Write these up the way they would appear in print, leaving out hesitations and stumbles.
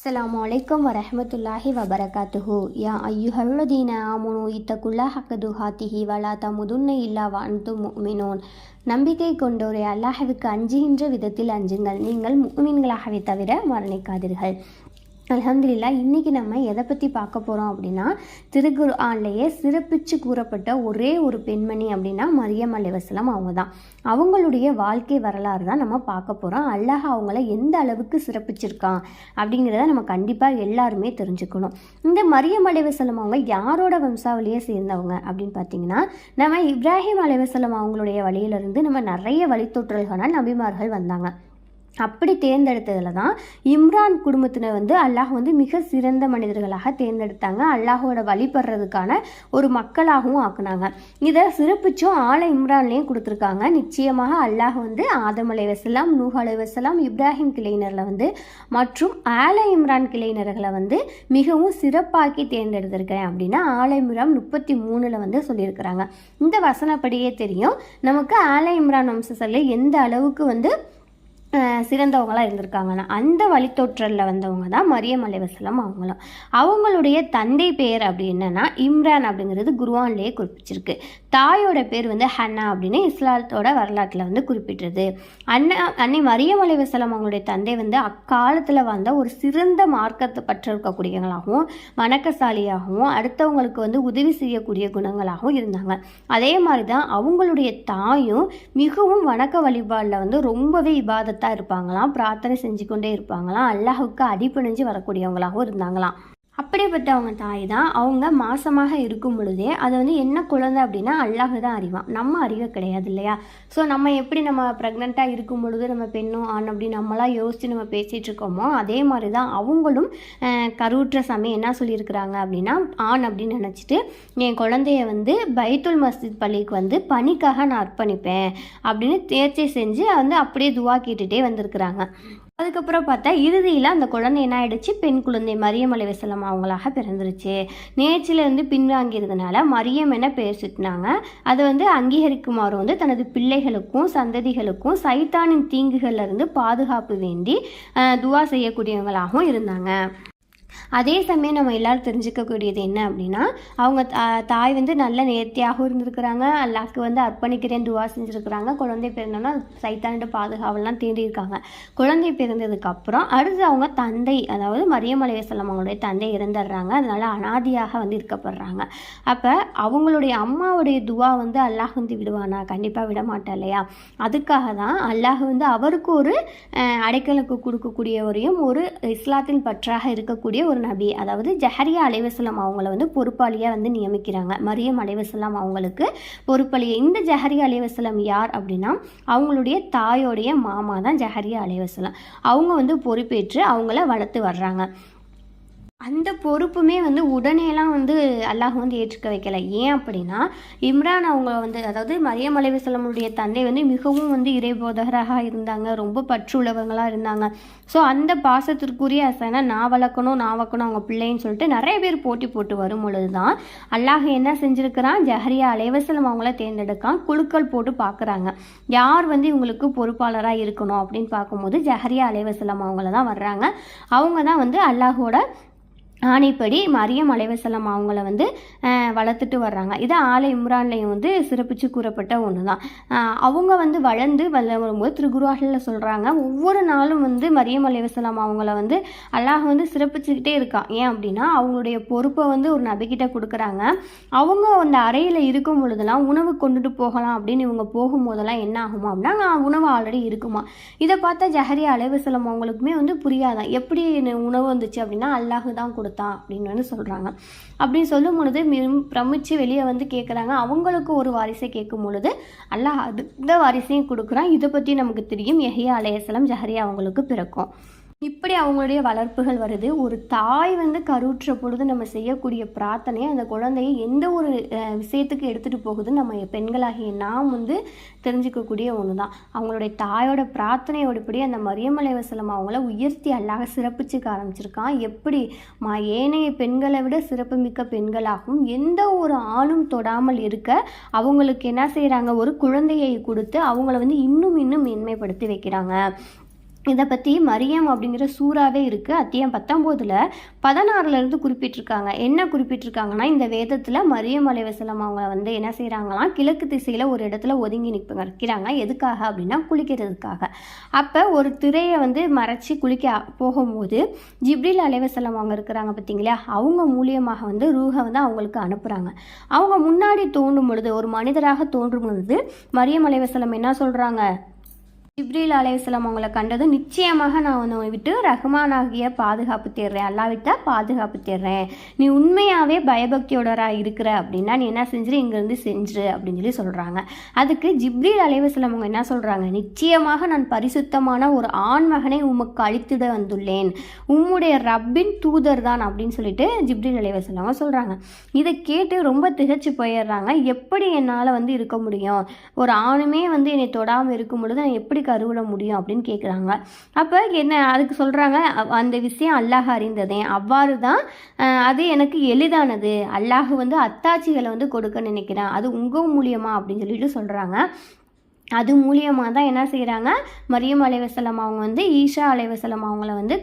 السلام عليكم ورحمة الله وبركاته يا أيها الذين آمنوا اتقوا الله حق تقاته ولا تموتن إلا وأنتم مؤمنون. நம்பிக்கை கொண்டோரே, அல்லாஹ்வுக்கு அஞ்சுகின்ற விதத்தில் அஞ்சுங்கள், நீங்கள் முஃமின்களாகவே தவிர மரணிக்காதீர்கள். அல்ஹம்துலில்லாஹ். இன்றைக்கி நம்ம எதை பற்றி பார்க்க போகிறோம் அப்படின்னா, திருக்குர்ஆன்லேயே சிறப்பித்து கூறப்பட்ட ஒரே ஒரு பெண்மணி அப்படின்னா மரியம் அலைஹிஸ்ஸலாம் அவங்க தான். அவங்களுடைய வாழ்க்கை வரலாறு தான் நம்ம பார்க்க போகிறோம். அல்லாஹ் அவங்கள எந்த அளவுக்கு சிறப்பிச்சிருக்கான் அப்படிங்கிறத நம்ம கண்டிப்பாக எல்லாருமே தெரிஞ்சுக்கணும். இந்த மரியம் அலைஹிஸ்ஸலாம் அவங்க யாரோட வம்சாவளியை சேர்ந்தவங்க அப்படின்னு பார்த்தீங்கன்னா, நம்ம இப்ராஹிம் அலைஹிஸ்ஸலாம் அவங்களுடைய வழியிலிருந்து நம்ம நிறைய வழித்தோற்றல்களான நபிமார்கள் வந்தாங்க. அப்படி தேர்ந்தெடுத்ததில் தான் இம்ரான் குடும்பத்தினர் அல்லாஹ் மிக சிறந்த மனிதர்களாக தேர்ந்தெடுத்தாங்க. அல்லாஹோட வழிபடுறதுக்கான ஒரு மக்களாகவும் ஆக்குனாங்க. இதை சிறப்பிச்சும் ஆல இம்ரான்லேயும் கொடுத்துருக்காங்க. நிச்சயமாக அல்லாஹ் ஆதம் அலைஹிஸ்ஸலாம், நூஹ் அலைஹிஸ்ஸலாம், இப்ராஹிம் கிளையினரில் மற்றும் ஆல இம்ரான் கிளையினர்களை மிகவும் சிறப்பாக்கி தேர்ந்தெடுத்திருக்கிறேன் அப்படின்னு ஆல இம்ரான் 33 சொல்லியிருக்கிறாங்க. இந்த வசனப்படியே தெரியும் நமக்கு ஆல இம்ரான் வம்சத்தில் எந்த அளவுக்கு சிறந்தவங்களாக இருந்திருக்காங்கன்னா, அந்த வழித்தோற்றலில் வந்தவங்க தான் மரியம் அலைஹிஸ்ஸலாம் அவங்களும். அவங்களுடைய தந்தை பெயர் அப்படி என்னன்னா இம்ரான் அப்படிங்கிறது குர்ஆன்லேயே குறிப்பிச்சிருக்கு. தாயோட பேர் ஹன்னா அப்படின்னு இஸ்லாத்தோட வரலாற்றில் குறிப்பிட்டிருது. அன்னை மரியம் அலைஹிஸ்ஸலாம் அவங்களுடைய தந்தை அக்காலத்தில் வந்த ஒரு சிறந்த மார்க்கத்தை பற்றிருக்கக்கூடியவங்களாகவும் வணக்கசாலியாகவும் அடுத்தவங்களுக்கு உதவி செய்யக்கூடிய குணங்களாகவும் இருந்தாங்க. அதே மாதிரி தான் அவங்களுடைய தாயும் மிகவும் வணக்க வழிபாடில் ரொம்பவே இபாதத் இருப்பாங்களாம், பிரார்த்தனை செஞ்சு கொண்டே இருப்பாங்களாம், அல்லாஹ்வுக்கு அடிபணிஞ்சு வரக்கூடியவங்களாகவும் இருந்தாங்களாம். அப்படிப்பட்டவங்க தாய் தான் அவங்க மாசமாக இருக்கும் பொழுதே அதை என்ன குழந்தை அப்படின்னா அல்லாஹ் தான் அறிவான், நம்ம அறிவை கிடையாது இல்லையா. ஸோ நம்ம எப்படி நம்ம ப்ரெக்னெண்ட்டாக இருக்கும் பொழுது நம்ம பெண்ணும் ஆண் அப்படின்னு நம்மளாம் யோசித்து நம்ம பேசிகிட்டு இருக்கோமோ, அதே மாதிரி தான் அவங்களும் கருவுற்ற சமயம் என்ன சொல்லியிருக்கிறாங்க அப்படின்னா, ஆண் அப்படின்னு நினச்சிட்டு என் குழந்தைய பைத்துல் மஸ்ஜித் பள்ளிக்கு பணிக்காக நான் அர்ப்பணிப்பேன் அப்படின்னு தேர்ச்சி செஞ்சு அப்படியே துவா கேட்டுகிட்டே வந்திருக்கிறாங்க. அதுக்கப்புறம் பார்த்தா இறுதியில் அந்த குழந்தை என்ன ஆயிடுச்சு, பெண் குழந்தை மரியம் அலைஹிஸ்ஸலாம் அவங்களாக பிறந்துருச்சு. நேர்ச்சியிலேருந்து பின்வாங்கிறதுனால மரியம் என பெயர் சுட்டினாங்க. அதை அங்கீகரிக்குமாறு தனது பிள்ளைகளுக்கும் சந்ததிகளுக்கும் சைத்தானின் தீங்குகள்லேருந்து பாதுகாப்பு வேண்டி துவா செய்யக்கூடியவங்களாகவும் இருந்தாங்க. அதே சமயம் நம்ம எல்லோரும் தெரிஞ்சுக்கக்கூடியது என்ன அப்படின்னா, அவங்க தாய் நல்ல நேர்த்தியாகவும் இருந்திருக்கிறாங்க, அல்லாஹ்க்கு அர்ப்பணிக்கிறேன் துவா செஞ்சுருக்கிறாங்க. குழந்தை பிறந்தோன்னா சைத்தானிட பாதுகாவெல்லாம் தேடியிருக்காங்க. குழந்தை பிறந்ததுக்கப்புறம் அடுத்து அவங்க தந்தை, அதாவது மரியம் அலைஹிஸ்ஸலாம் அவங்களுடைய தந்தை இறந்துடுறாங்க. அதனால் அனாதியாக இருக்கப்படுறாங்க. அப்போ அவங்களுடைய அம்மாவுடைய துவா அல்லாஹ் விடுவானா? கண்டிப்பாக விட மாட்டா இல்லையா. அதுக்காக தான் அல்லாஹ் அவருக்கு ஒரு அடைக்கலுக்கு கொடுக்கக்கூடியவரையும் ஒரு இஸ்லாத்தின் பற்றாக இருக்கக்கூடிய ஒரு நபி, அதாவது ஜஹரியா அலைஹிஸ்ஸலாம் அவங்கள பொறுப்பாளியாக நியமிக்கிறாங்க. மரியம் அலைஹிஸ்ஸலாம் அவங்களுக்கு பொறுப்பாளியை. இந்த ஜஹரியா அலைஹிஸ்ஸலாம் யார் அப்படின்னா அவங்களுடைய தாயோடைய மாமா தான் ஜஹரியா அலைஹிஸ்ஸலாம். அவங்க பொறுப்பேற்று அவங்கள வளர்த்து வர்றாங்க. அந்த பொறுப்புமே உடனேலாம் அல்லாஹ் ஏற்றுக்க வைக்கலை. ஏன் அப்படின்னா, இம்ரான் அவங்க அதாவது மரியம் அலைஹிஸ்ஸலாமுடைய தந்தை மிகவும் இறைபோதகராக இருந்தாங்க, ரொம்ப பற்றுள்ளவங்களாக இருந்தாங்க. ஸோ அந்த பாசத்திற்குரிய அசனை நான் வளர்க்கணும் அவங்க பிள்ளைன்னு சொல்லிட்டு நிறைய பேர் போட்டி போட்டு வரும் பொழுது தான் அல்லாஹ் என்ன செஞ்சுருக்கிறான், ஜஹரியா அலைஹிஸ்ஸலாம் அவங்கள தேர்ந்தெடுக்கான். குழுக்கள் போட்டு பார்க்குறாங்க யார் இவங்களுக்கு பொறுப்பாளராக இருக்கணும் அப்படின்னு பார்க்கும்போது ஜஹரியா அலைஹிஸ்ஸலாம் அவங்கள தான் வர்றாங்க. அவங்க தான் அல்லாஹோட ஆணைப்படி மரியம் அலைஹிஸ்ஸலாம் அவங்கள வளர்த்துட்டு வர்றாங்க. இது ஆல இம்ரான்லையும் சிறப்பிச்சு கூறப்பட்ட ஒன்று தான். அவங்க வளர்ந்து வரும்போது திருக்குர்ஆனில் சொல்கிறாங்க, ஒவ்வொரு நாளும் மரியம் அலைஹிஸ்ஸலாம் அவங்கள அல்லாஹ் சிறப்பிச்சுக்கிட்டே இருக்கான். ஏன் அப்படின்னா அவங்களுடைய பொறுப்பை ஒரு நபிக்கிட்ட கொடுக்குறாங்க. அவங்க அந்த அறையில் இருக்கும் பொழுதெல்லாம் உணவு கொண்டுட்டு போகலாம் அப்படின்னு இவங்க போகும்போதெல்லாம் என்ன ஆகுமா அப்படின்னா உணவு ஆல்ரெடி இருக்குமா. இதை பார்த்தா ஜஹரியா அலைஹிஸ்ஸலாம் அவங்களுக்குமே புரியாதான், எப்படி உணவு வந்துச்சு அப்படின்னா அல்லாஹ் தான் கொடுத்தான் அப்படின்னு சொல்கிறாங்க. அப்படின்னு சொல்லும் பொழுது பிரமிச்சு வெளியே கேட்குறாங்க. அவங்களுக்கு ஒரு வாரிசை கேட்கும் பொழுது அல்லாஹ் அந்த வாரிசையும் கொடுக்குறான். இதை பற்றி நமக்கு தெரியும், யஹ்யா அலைஹிஸ்ஸலாம் ஜஹரியா அவங்களுக்கு பிறக்கும். இப்படி அவங்களுடைய வளர்ப்புகள் வருது. ஒரு தாய் கருவுற்ற பொழுது நம்ம செய்யக்கூடிய பிரார்த்தனையை அந்த குழந்தையை எந்த ஒரு விஷயத்துக்கு எடுத்துகிட்டு போகுதுன்னு நம்ம பெண்களாகிய நாம் தெரிஞ்சுக்கக்கூடிய ஒன்று தான். அவங்களுடைய தாயோட பிரார்த்தனையோடப்படி அந்த மரியம் அலைஹிஸ்ஸலாம் அவங்கள உயர்த்தி அல்லாஹ் சிறப்பிச்சுக்க ஆரம்பிச்சிருக்கான். எப்படி ஏனைய பெண்களை விட சிறப்புமிக்க பெண்களாகவும் எந்த ஒரு ஆளும் தொடாமல் இருக்க அவங்களுக்கு என்ன செய்கிறாங்க, ஒரு குழந்தையை கொடுத்து அவங்கள இன்னும் மேன்மைப்படுத்தி வைக்கிறாங்க. இதை பற்றி மரியம் அப்படிங்கிற சூறாவே இருக்குது. அத்தியாயம் 19ல் 16லேருந்து குறிப்பிட்டிருக்காங்க. என்ன குறிப்பிட்டிருக்காங்கன்னா, இந்த வேதத்தில் மரியம் அலைஹிஸ்ஸலாம் அவங்கள வந்து என்ன செய்கிறாங்களாம், கிழக்கு திசையில் ஒரு இடத்துல ஒதுங்கி நிற்கிறாங்க. எதுக்காக அப்படின்னா குளிக்கிறதுக்காக. அப்போ ஒரு திரையை வந்து மறைச்சி குளிக்க போகும்போது ஜிப்ரீல் அலைஹிஸ்ஸலாம் அவங்க இருக்கிறாங்க பார்த்தீங்களா, அவங்க மூலியமாக வந்து ரூஹை வந்து அவங்களுக்கு அனுப்புகிறாங்க. அவங்க முன்னாடி தோன்றும் பொழுது, ஒரு மனிதராக தோன்றும் பொழுது மரியம் அலைஹிஸ்ஸலாம் என்ன சொல்கிறாங்க, ஜிப்ரீல் அலைஹிஸ்ஸலாம் அவங்கள கண்டது, நிச்சயமாக நான் உன்னை விட்டு ரஹ்மானாகிய பாதுகாப்பு தேடுறேன், அல்லா விட்டா பாதுகாப்பு தேடுறேன், நீ உண்மையாகவே பயபக்தியோடராக இருக்கிற அப்படின்னா நீ என்ன செஞ்சிரு, இங்கேருந்து செஞ்சிரு அப்படின்னு சொல்லி சொல்கிறாங்க. அதுக்கு ஜிப்ரீல் அலைஹிஸ்ஸலாம் அவங்க என்ன சொல்கிறாங்க, நிச்சயமாக நான் பரிசுத்தமான ஒரு ஆண் மகனை உமக்கு அளித்திட வந்துள்ளேன், உம்முடைய ரப்பின் தூதர் தான் அப்படின்னு சொல்லிட்டு ஜிப்ரீல் அலைஹிஸ்ஸலாம் அவங்க சொல்கிறாங்க. இதை கேட்டு ரொம்ப திகச்சு போயிடுறாங்க. எப்படி என்னால் வந்து இருக்க முடியும், ஒரு ஆணுமே வந்து என்னை தொடாமல் இருக்கும் பொழுது நான் எப்படி கருவிட முடியும் அப்படின்னு கேட்குறாங்க. அப்போ என்ன அதுக்கு சொல்கிறாங்க, அந்த விஷயம் அல்லாஹ் அறிந்ததே, அவ்வாறு தான் அது எனக்கு எளிதானது, அல்லாஹ் வந்து அத்தாட்சிகளை வந்து கொடுக்க நினைக்கிறேன், அது உங்கள் மூலியமா அப்படின்னு சொல்லிட்டு சொல்கிறாங்க. அது மூலியமாக தான் என்ன செய்கிறாங்க, மரியம் அலைஹிஸ்ஸலாம் அவங்க வந்து ஈஷா அலைஹிஸ்ஸலாம் அவங்கள வந்து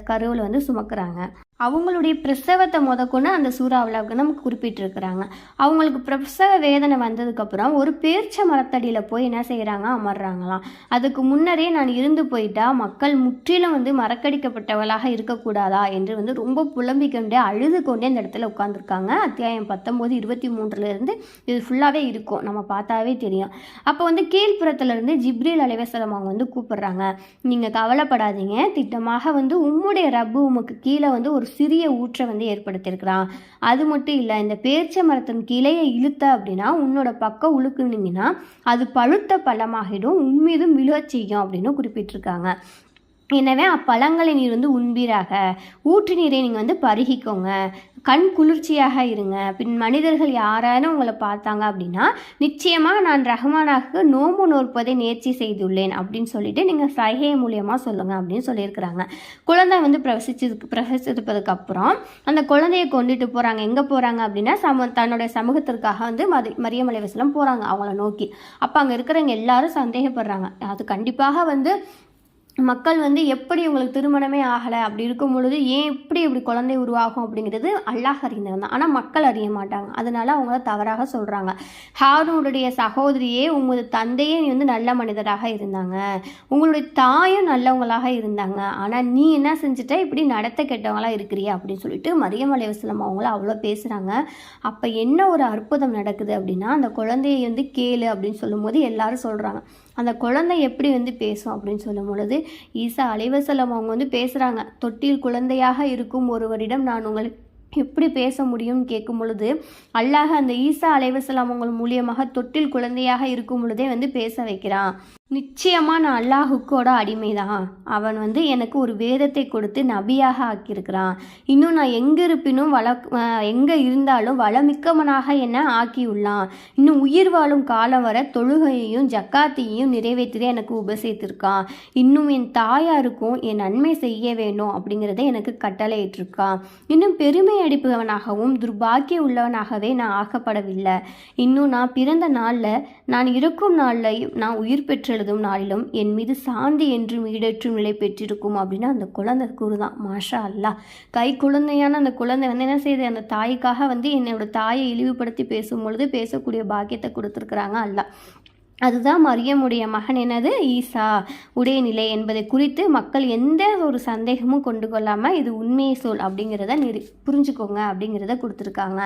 கருவில் வந்து சுமக்கிறாங்க. அவங்களுடைய பிரசவத்தை முதற்கொண்டு அந்த சூறாவில் நமக்கு குறிப்பிட்டிருக்கிறாங்க. அவங்களுக்கு பிரசவ வேதனை வந்ததுக்கப்புறம் ஒரு பேர்ச்ச மரத்தடியில் போய் என்ன செய்கிறாங்க, அமர்றாங்களாம். அதுக்கு முன்னரே நான் இருந்து போயிட்டா மக்கள் முற்றிலும் வந்து மறக்கடிக்கப்பட்டவளாக இருக்கக்கூடாதா என்று வந்து ரொம்ப புலம்பிக் கொண்டே அழுது கொண்டே அந்த இடத்துல உட்காந்துருக்காங்க. அத்தியாயம் 19 23 இது ஃபுல்லாகவே இருக்கும், நம்ம பார்த்தாவே தெரியும். அப்போ வந்து கீழ்ப்புறத்துலேருந்து ஜிப்ரீல் அலைஹிஸ்ஸலாம் அவங்க வந்து கூப்பிடுறாங்க, நீங்கள் கவலைப்படாதீங்க, திட்டமாக வந்து உம்முடைய ரப்பு உமக்கு கீழே வந்து ஒரு சிறிய ஊற்றை வந்து ஏற்படுத்தியிருக்கிறான். அது மட்டும் இல்லை, இந்த பேர்ச்ச மரத்தின் கிளையை இழுத்த அப்படின்னா உன்னோட பக்கம் உழுக்குனீங்கன்னா அது பழுத்த பழமாகிடும், உன்மீதும் விழச் செய்யும் அப்படின்னு குறிப்பிட்டிருக்காங்க. எனவே அப்பழங்களை நீர் வந்து உண்பீராக, ஊற்று நீரை நீங்கள் வந்து பருகிக்கோங்க, கண் குளிர்ச்சியாக இருங்க. பின் மனிதர்கள் யாராலும் உங்களை பார்த்தாங்க அப்படின்னா நிச்சயமாக நான் ரஹ்மானாக நோம்பு நோற்பதை நேர்ச்சி செய்துள்ளேன் அப்படின்னு சொல்லிட்டு நீங்கள் சைகை மூலியமாக சொல்லுங்கள் அப்படின்னு சொல்லியிருக்கிறாங்க. குழந்தை வந்து பிரசவிச்சதுக்கு அப்புறம் அந்த குழந்தையை கொண்டுட்டு போகிறாங்க. எங்கே போகிறாங்க அப்படின்னா தன்னுடைய சமூகத்திற்காக வந்து மரியம் அலைஹிஸ்ஸலாம் போகிறாங்க அவங்கள நோக்கி. அப்போ அங்கே இருக்கிறவங்க எல்லாரும் சந்தேகப்படுறாங்க, அது கண்டிப்பாக வந்து மக்கள் வந்து எப்படி உங்களுக்கு திருமணமே ஆகலை அப்படி இருக்கும் பொழுது ஏன் இப்படி குழந்தை உருவாகும் அப்படிங்கிறது அல்லாஹ் அறிந்தவன் தான், ஆனால் மக்கள் அறிய மாட்டாங்க. அதனால அவங்கள தவறாக சொல்கிறாங்க. ஹாரூனுடைய சகோதரியே உங்களது தந்தையே நீ வந்து நல்ல மனிதராக இருந்தாங்க, உங்களுடைய தாயும் நல்லவங்களாக இருந்தாங்க, ஆனால் நீ என்ன செஞ்சுட்ட, இப்படி நடத்த கெட்டவங்களாக இருக்கிறியா அப்படின்னு சொல்லிட்டு மரியம் அலைஹிஸ்ஸலாம் அவங்கள அவ்வளோ பேசுகிறாங்க. அப்போ என்ன ஒரு அற்புதம் நடக்குது அப்படின்னா, அந்த குழந்தையை வந்து கேளு அப்படின்னு சொல்லும்போது எல்லாரும் சொல்கிறாங்க, அந்த குழந்தை எப்படி வந்து பேசும் அப்படின்னு சொல்லும் பொழுது ஈசா அலைஹிஸ்ஸலாம் அவங்க வந்து பேசுகிறாங்க, தொட்டில் குழந்தையாக இருக்கும் ஒருவரிடம் நான் உங்களுக்கு எப்படி பேச முடியும்னு கேட்கும் பொழுது அல்லாஹ் அந்த ஈசா அலைஹிஸ்ஸலாம் அவங்க மூலியமாக தொட்டில் குழந்தையாக இருக்கும் பொழுதே வந்து பேச வைக்கிறான். நிச்சயமாக நான் அல்லாஹுக்கோட அடிமை தான், அவன் வந்து எனக்கு ஒரு வேதத்தை கொடுத்து நபியாக ஆக்கியிருக்கிறான், இன்னும் நான் எங்கே இருப்பினும் எங்கே இருந்தாலும் வளமிக்கவனாக என்னை ஆக்கியுள்ளான், இன்னும் உயிர் வாழும் காலம் வர தொழுகையையும் ஜக்காத்தையும் நிறைவேற்றி எனக்கு உபசரித்திருக்கான், இன்னும் என் தாயாருக்கும் என் நன்மை செய்ய வேணும் அப்படிங்கிறத எனக்கு கட்டளையிட்டிருக்கான், இன்னும் பெருமை அடிப்பவனாகவும் துர்பாக்கிய உள்ளவனாகவே நான் ஆக்கப்படவில்லை, இன்னும் நான் பிறந்த நாளில் நான் இருக்கும் நாளிலையும் நான் உயிர் பெற்று நாளிலும் என் மீது சாந்தி என்றும் ஈடேற்றும் நிலை பெற்றிருக்கும் அப்படின்னு அந்த குழந்தை கூறுதான். மாஷா அல்லாஹ், கை குழந்தையான அந்த குழந்தை வந்து என்ன செய்யுது, அந்த தாய்க்காக வந்து என்னோட தாயை இழிவுபடுத்தி பேசும் பொழுது பேசக்கூடிய பாக்கியத்தை கொடுத்துருக்குறாங்க அல்லாஹ். அதுதான் மரியமுடைய மகன் என்னது ஈசா உடைய நிலை என்பதை குறித்து மக்கள் எந்த ஒரு சந்தேகமும் கொண்டு கொள்ளாமல் இது உண்மையை சொல் அப்படிங்கிறத புரிஞ்சுக்கோங்க அப்படிங்கிறத கொடுத்துருக்காங்க.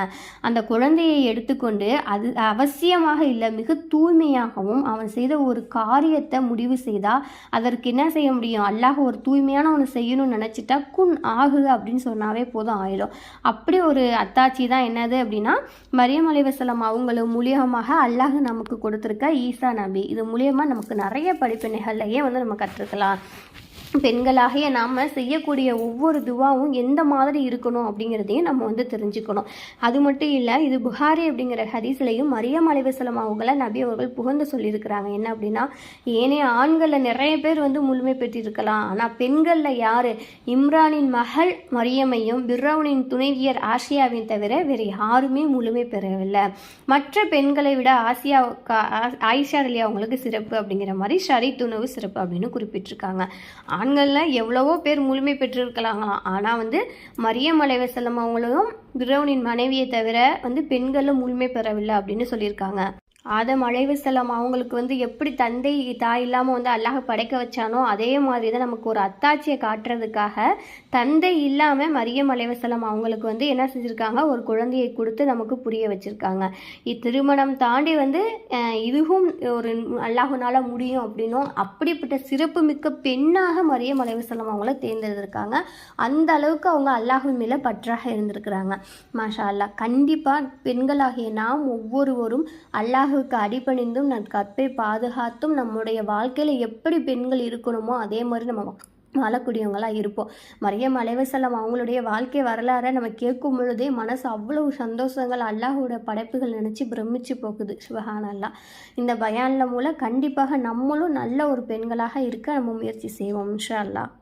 அந்த குழந்தையை எடுத்துக்கொண்டு அது அவசியமாக இல்லை, மிக தூய்மையாகவும் அவன் செய்த ஒரு காரியத்தை முடிவு செய்தால் அதற்கு என்ன செய்ய முடியும், அல்லாஹ் ஒரு தூய்மையான ஒன்று செய்யணும்னு நினச்சிட்டா குன் ஆகுது அப்படின்னு சொன்னாவே போதும் ஆயிடும். அப்படி ஒரு அத்தாட்சி தான் என்னது அப்படின்னா மரியம் அலைஹிஸ்ஸலாம் அவங்களும் மூலியமாக அல்லாஹ் நமக்கு கொடுத்துருக்க ஈசா நபி. இது மூலியமாக நமக்கு நிறைய படிப்பினைகள்லையே வந்து நம்ம கற்றுக்கலாம். பெண்களாகிய நாம் செய்யக்கூடிய ஒவ்வொரு துவாவும் எந்த மாதிரி இருக்கணும் அப்படிங்கிறதையும் நம்ம வந்து தெரிஞ்சுக்கணும். அது மட்டும் இல்லை, இது புகாரி அப்படிங்கிற ஹதீஸ்லையும் மரியம் அலைஹிஸ்ஸலாம் அவங்கள நபி அவர்கள் புகழ்ந்து சொல்லியிருக்கிறாங்க. என்ன அப்படின்னா, ஏனைய ஆண்களில் நிறைய பேர் வந்து முழுமை பெற்றிருக்கலாம், ஆனால் பெண்களில் யார், இம்ரானின் மகள் மரியமையும் பிர்ரவுனின் துணைவியர் ஆசியாவின் தவிர வேறு யாருமே முழுமை பெறவில்லை. மற்ற பெண்களை விட ஆயிஷா ரலியா அவங்களுக்கு சிறப்பு அப்படிங்கிற மாதிரி ஷரீத் உணவு சிறப்பு அப்படின்னு குறிப்பிட்டிருக்காங்க. ஆண்களில் எவ்வளவோ பேர் முழுமை பெற்றிருக்கலாங்களாம். ஆனால் வந்து மரியம் அலைஹிஸ்ஸலாம் அவங்களும் ஃபிரௌனின் மனைவியை தவிர வந்து பெண்களில் முழுமை பெறவில்லை அப்படின்னு சொல்லியிருக்காங்க. ஆதம் அலைஹிஸ்ஸலாம் அவங்களுக்கு வந்து எப்படி தந்தை தாய் இல்லாமல் வந்து அல்லாஹ் படைக்க வச்சானோ அதே மாதிரி தான் நமக்கு ஒரு அத்தாட்சியை காட்டுறதுக்காக தந்தை இல்லாமல் மரியம் அலைஹிஸ்ஸலாம் அவங்களுக்கு வந்து என்ன செஞ்சுருக்காங்க, ஒரு குழந்தையை கொடுத்து நமக்கு புரிய வச்சுருக்காங்க. இத்திருமணம் தாண்டி வந்து இதுவும் ஒரு அல்லாஹுனால முடியும் அப்படின்னும் அப்படிப்பட்ட சிறப்பு மிக்க பெண்ணாக மரியம் அலைஹிஸ்ஸலாம் அவங்கள தேர்ந்தெடுத்திருக்காங்க. அந்த அளவுக்கு அவங்க அல்லாஹ்வின் மேலே பற்றாக இருந்திருக்கிறாங்க. மாஷா அல்லாஹ். கண்டிப்பாக பெண்களாகிய நாம் ஒவ்வொருவரும் அல்லாஹுக்கு அடிபணிந்தும் நம் கற்பை பாதுகாத்தும் நம்முடைய வாழ்க்கையில் எப்படி பெண்கள் இருக்கணுமோ அதே மாதிரி நம்ம வாழக்கூடியவங்களாக இருப்போம். மரியம் அலைஹிஸ்ஸலாம் அவங்களுடைய வாழ்க்கை வரலாறை நம்ம கேட்கும் பொழுதே மனசு அவ்வளவு சந்தோஷங்கள், அல்லாஹோட படைப்புகள் நினச்சி பிரமிச்சு போகுது. சுபஹானல்லாஹ். இந்த பயானில் மூலம் கண்டிப்பாக நம்மளும் நல்ல ஒரு பெண்களாக இருக்க நம்ம முயற்சி செய்வோம் இன்ஷா அல்லாஹ்.